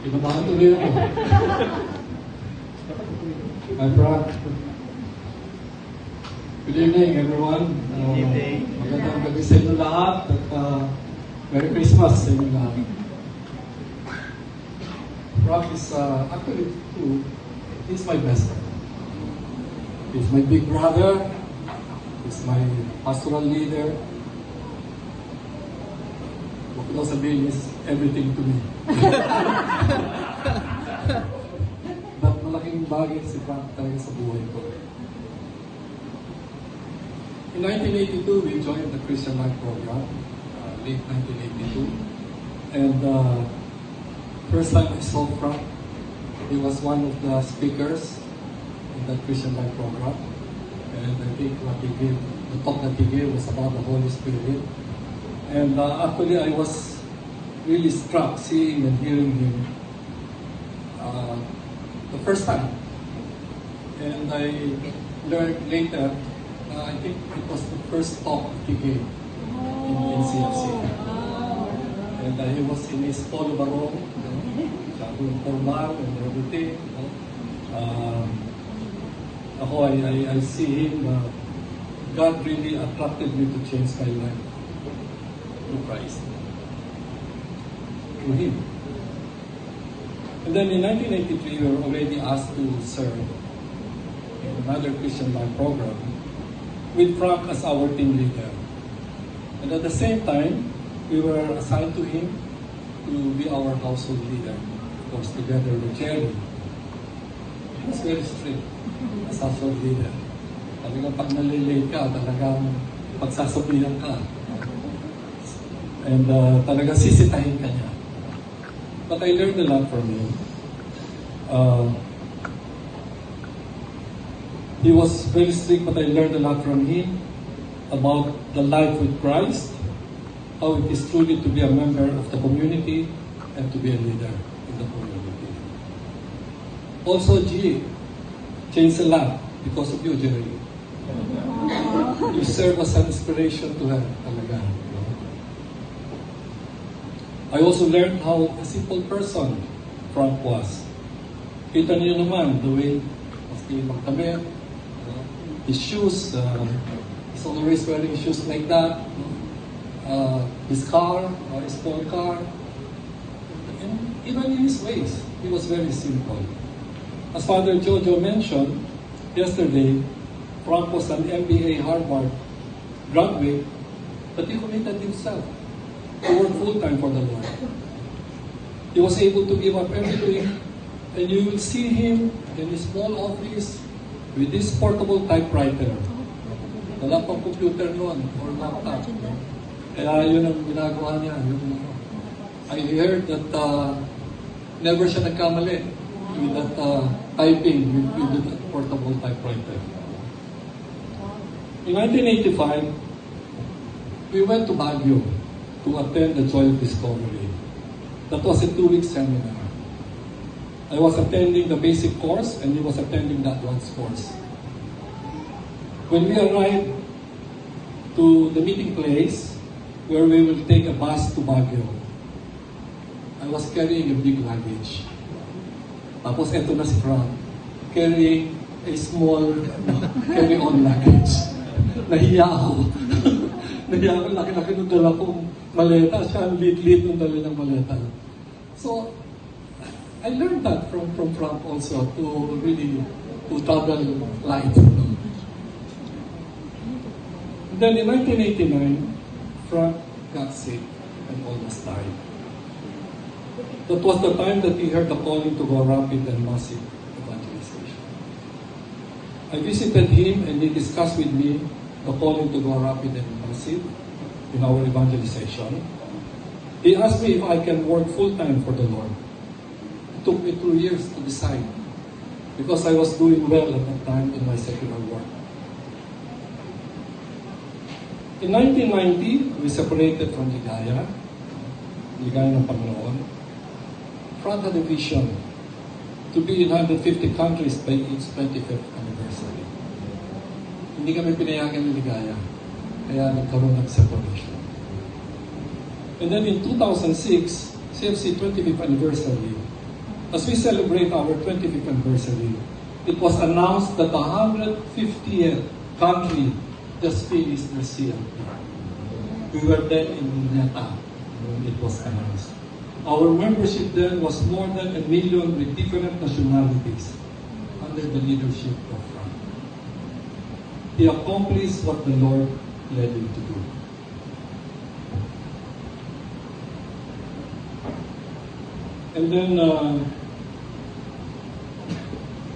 Kinabahan tuloy ako. Hi, Frank. Good evening, everyone. Good evening. Magandang gabi sa inyo lahat at Merry Christmas sa inyo lahat. Frank is actually true. He's my best friend. He's my big brother. He's my pastoral leader. Huwag ko daw sabihin is everything to me. But malaking bagay si Frank talaga sa buhay ko. In 1982, we joined the Christian Life Program, late 1982. And first time I saw Frank, he was one of the speakers in that Christian Life Program. And I think what he gave, the talk that he gave was about the Holy Spirit. And actually I was really struck seeing and hearing him the first time. And I learned later, I think it was the first talk he gave in CFC. And he was in his polo barong, formal and everything. I see him, God really attracted me to change my life to Christ. Through him. And then in 1983, we were already asked to serve in another Christian Life program with Frank as our team leader. And at the same time, we were assigned to him to be our household leader, of course, together with Jerry. He was very strict as household leader. Talagang pag nalilate ka, talagang pagsasabihan ka. And talagang sisitahin ka niya. But I learned a lot from him. He was very strict, but I learned a lot from him about the life with Christ, how it is truly to be a member of the community and to be a leader in the community. Also, G changed a lot because of you, Jerry. You serve as an inspiration to her, talaga. I also learned how a simple person Frank was. Kita niyo naman, the way maski magtamit, his shoes, he's always wearing shoes like that. His car, his small car. And even in his ways, he was very simple. As Father Jojo mentioned yesterday, Frank was an MBA Harvard graduate, but he committed himself to work full-time for the Lord. He was able to give up everything, and you will see him in his small office with this portable typewriter. Wala pang computer noon or laptop. Kaya yun ang ginagawa niya. I heard that never siya nagkamali with that typing with that portable typewriter. In 1985, we went to Baguio to attend the Joy of Discovery. That was a 2-week seminar. I was attending the basic course and he was attending the advanced course. When we arrived to the meeting place where we will take a bus to Baguio, I was carrying a big luggage. Tapos eto na si Frank, carrying a small carry-on luggage. Nahiya ako. Nahiya ako, laki-laki nung dala kong maleta. Siya ang lit-lit nung dala ng maleta. So, I learned that from Frank also to really to travel light. Then in 1989, Frank got sick and almost died. That was the time that he heard the calling to go rapid and massive evangelization. I visited him and he discussed with me the calling to go rapid and massive in our evangelization. He asked me if I can work full-time for the Lord. It took me 2 years to decide because I was doing well at that time in my secular work. In 1990, we separated from Ligaya ng Panginoon. Frank had a vision to be in 150 countries by its 25th anniversary. Hindi kami pinayagan ng Ligaya, kaya nagkaroon ng separation. And then in 2006, CFC 25th anniversary, as we celebrate our 25th anniversary, it was announced that the 150th country just finished their CLP. We were then in Luneta when it was announced. Our membership then was more than 1 million with different nationalities under the leadership of Frank. He accomplished what the Lord led him to do. And then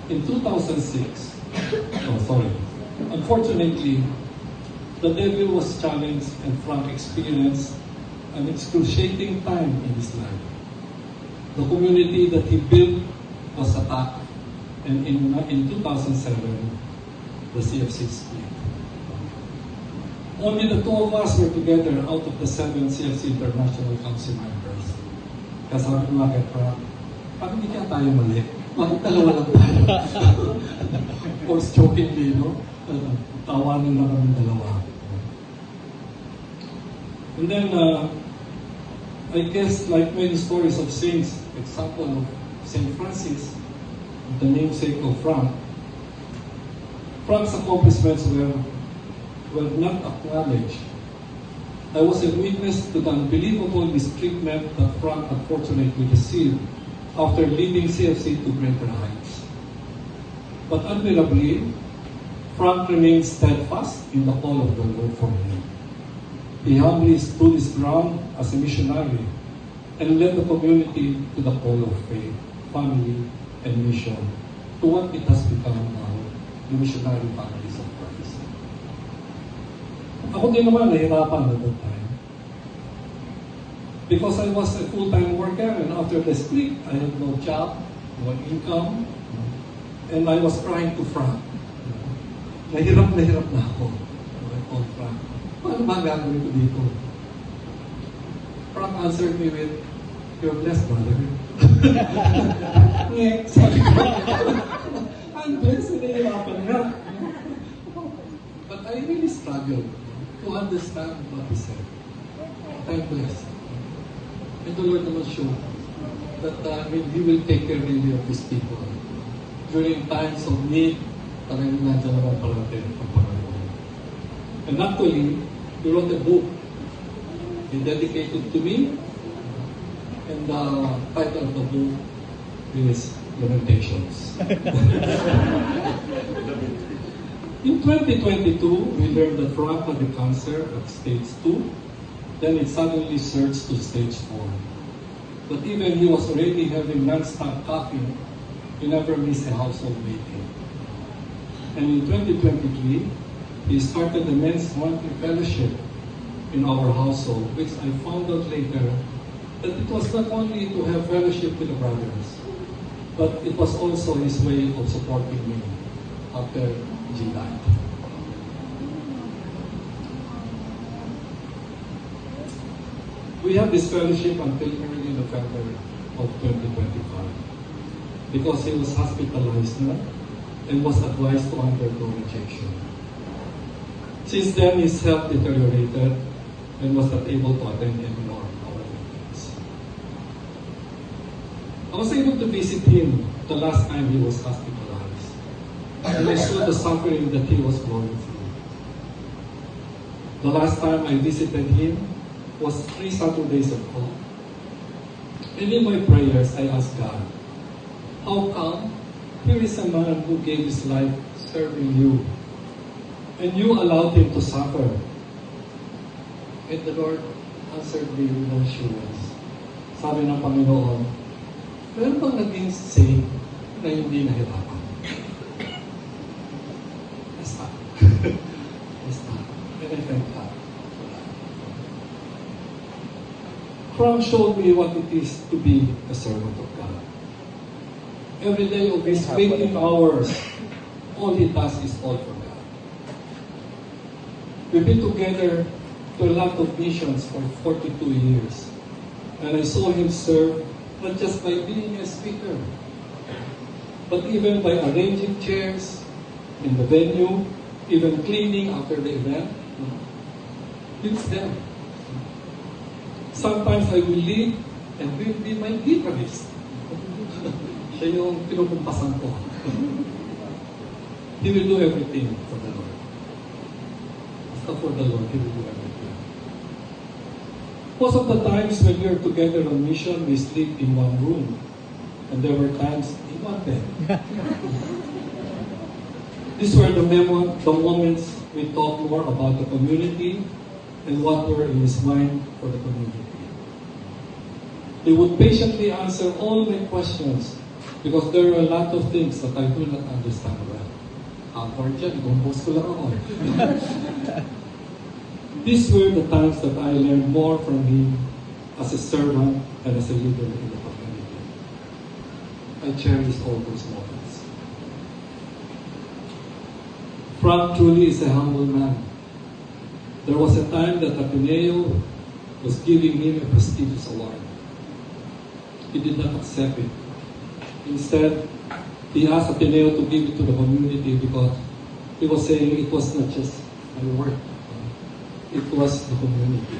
in 2006, unfortunately, the devil was challenged and Frank experienced an excruciating time in his life. The community that he built was attacked, and in 2007, the CFC split. Only the two of us were together out of the 7 CFC International Council members. Kaya sabi ko nga kay Frank, bakit hindi kaya tayo mali? Bakit dalawa lang tayo? Of course, jokingly, no? Tawanan lang kami dalawa. And then, I guess, like many stories of saints, example of St. Francis, the namesake of Frank, Frank's accomplishments were not acknowledged. I was a witness to the unbelievable mistreatment that Frank unfortunately received after leading CFC to greater heights. But admirably, Frank remained steadfast in the call of the Lord for him. He humbly stood his ground as a missionary and led the community to the call of faith, family, and mission to what it has become now, the missionary families of Christ. Ako din naman nahirapan at that time. Because I was a full-time worker and after the split, I had no job, no income, and I was trying to Frank. Nahirap na ako. I called Frank. Paano ba gagawin ko dito? Frank answered me with, "You're blessed, brother." Sabi ko, I'm blessed, nahihirapan nga. But I really struggled to understand what he said. I'm blessed. And the Lord naman showed that He will take care really of His people. During times of need, talagang nandiyan naman parating ang Panginoon. And actually, he wrote a book. He dedicated to me. And the title of the book is Lamentations. In 2022, we learned that Frank had the cancer at stage 2. Then it suddenly surged to stage 4. But even he was already having non-stop coughing, he never missed a household meeting. And in 2023, he started the men's monthly fellowship in our household, which I found out later that it was not only to have fellowship with the brothers, but it was also his way of supporting me after G died. We have this fellowship until early November of 2025 because he was hospitalized now and was advised to undergo rejection. Since then, his health deteriorated and was not able to attend any more of our meetings. I was able to visit him the last time he was hospitalized, and I saw the suffering that he was going through. The last time I visited him was 3 Saturdays ago. And in my prayers, I asked God, how come here is a man who gave his life serving you, and you allowed him to suffer? And the Lord answered me with assurance. Sabi ng Panginoon, meron bang naging say na hindi nahirapan? Yes, not. Yes, not. And I thank God. Frank showed me what it is to be a servant of God. Every day of his waking hours, all he does is all for God. We've been together to a lot of missions for 42 years. And I saw him serve not just by being a speaker, but even by arranging chairs in the venue, even cleaning after the event. It's them. Sometimes I will lead and will be my guitarist. Siya yung pinupumpasan ko. He will do everything for the Lord. Basta for the Lord, He will do everything. Most of the times when we are together on mission, we sleep in one room. And there were times in one bed. These were the moments we talked more about the community and what were in his mind for the community. He would patiently answer all my questions because there are a lot of things that I do not understand well. Awkward yan, compose ko lang ako. These were the times that I learned more from him as a servant and as a leader in the community. I cherish all those moments. Frank truly is a humble man. There was a time that Ateneo was giving him a prestigious award. He did not accept it. Instead, he asked Ateneo to give it to the community because he was saying it was not just my work. It was the community.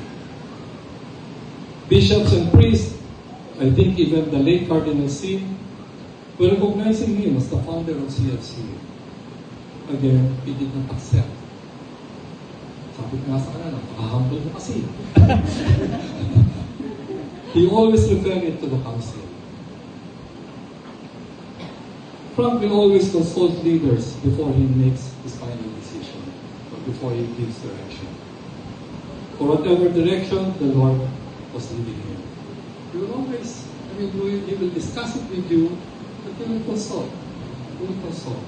Bishops and priests, I think even the late Cardinal Sin, were recognizing him as the founder of CFC. Again, he did not accept. Sabi ko nga sa kanya, napaka-humble mo kasi. He always referred it to the council. Frank will always consult leaders before he makes his final decision, or before he gives direction. For whatever direction the Lord was leading him. He will always, he will discuss it with you, but he will consult. He will consult.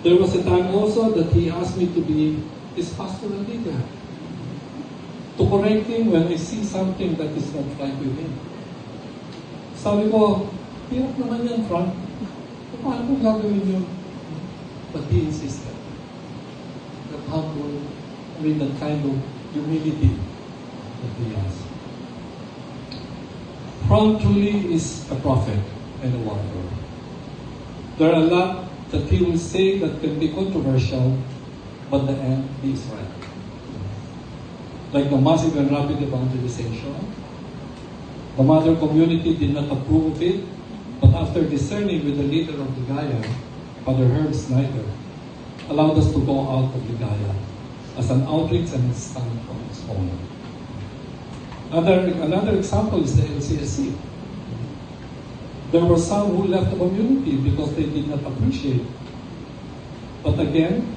There was a time also that he asked me to be his pastoral leader. To correct him when I see something that is not right with him. Sabi ko, hirap naman yan, Frank. Paano kung gagawin yun? But he insisted. That humble, that kind of humility that he has. Frank truly is a prophet and a warrior. There are a lot that he will say that can be controversial, but the end, he is right. Like the massive and rapid evangelization. The mother community did not approve of it, but after discerning with the leader of Ligaya, Father Herb Snyder, allowed us to go out of Ligaya as an outreach and stand on its own. Another example is the LCSC. There were some who left the community because they did not appreciate. But again,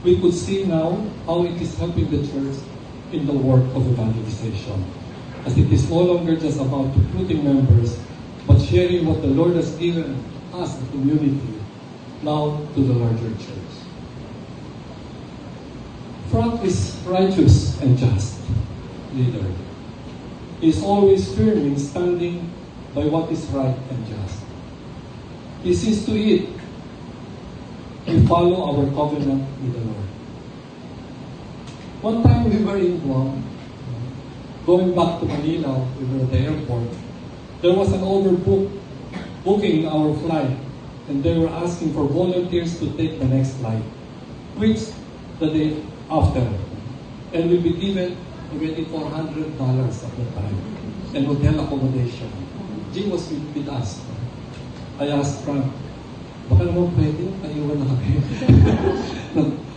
we could see now how it is helping the church in the work of evangelization. As it is no longer just about recruiting members, but sharing what the Lord has given us, the community, now to the larger church. Frank is righteous and just leader. He is always firm in standing by what is right and just. He sees to it we follow our covenant with the Lord. One time we were in Guam, going back to Manila, we were at the airport. There was an booking our flight, and they were asking for volunteers to take the next flight, which the day after. And we'll be given already $400 at the time, and hotel accommodation. Jim was with us. I asked Frank, baka naman pwede, ayuwan na kami.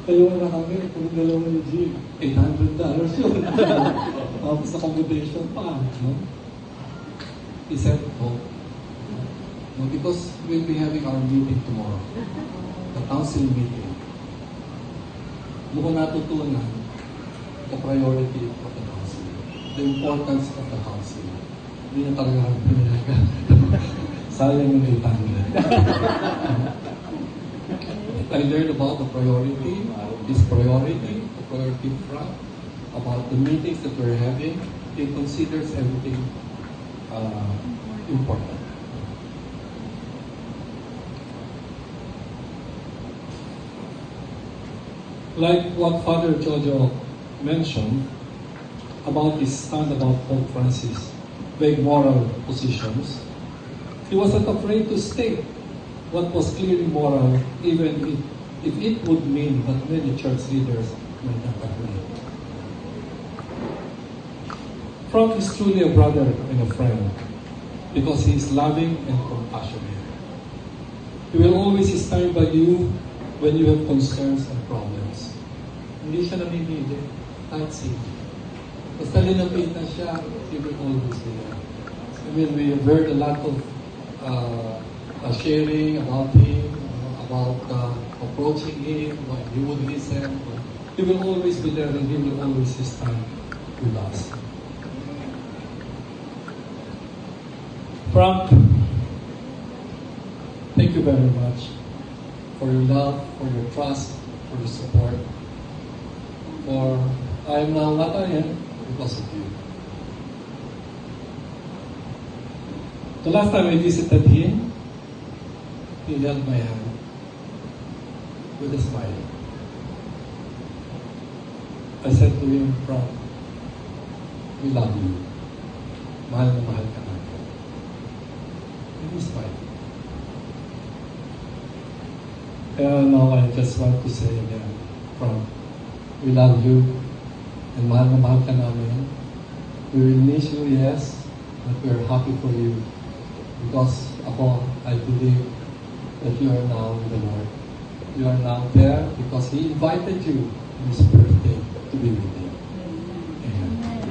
Ayuwan na kami, kung dalawa ni Jim, $800 yun. Tapos accommodation pa. No? He said, oh, no, because we'll be having our meeting tomorrow. The council meeting. Mukhang natutunan the priority of the council. The importance of the council. Hindi na talaga kami pinayagan. Sayang yung $800. I learned about the priority, this priority, the priority front, about the meetings that we're having. It considers everything important. Like what Father Jojo mentioned about his stand about Pope Francis, vague moral positions, he wasn't afraid to state what was clearly moral, even if it would mean that many church leaders might not agree. Frank is truly a brother and a friend. because He is loving and compassionate. He will always stand by you when you have concerns and problems. Hindi siya namimili, kahit sino. Basta linapit na siya, He will always be there. I mean, we have heard a lot of sharing about Him, about approaching Him, what He would listen. He will always be there and He will always stand with us. Frank, thank you very much for your love, for your trust, for your support. For I am now what I am because of you. The last time I visited him, he held my hand with a smile. I said to him, Frank, we love you. Mahal na mahal ka natin. And he smiled. And now I just want to say again, Frank, we love you. And mahal na mahal ka namin. We will miss you, yes, but we are happy for you. Because ako, I believe that you are now with the Lord. You are now there because He invited you on His birthday to be with Him. Amen.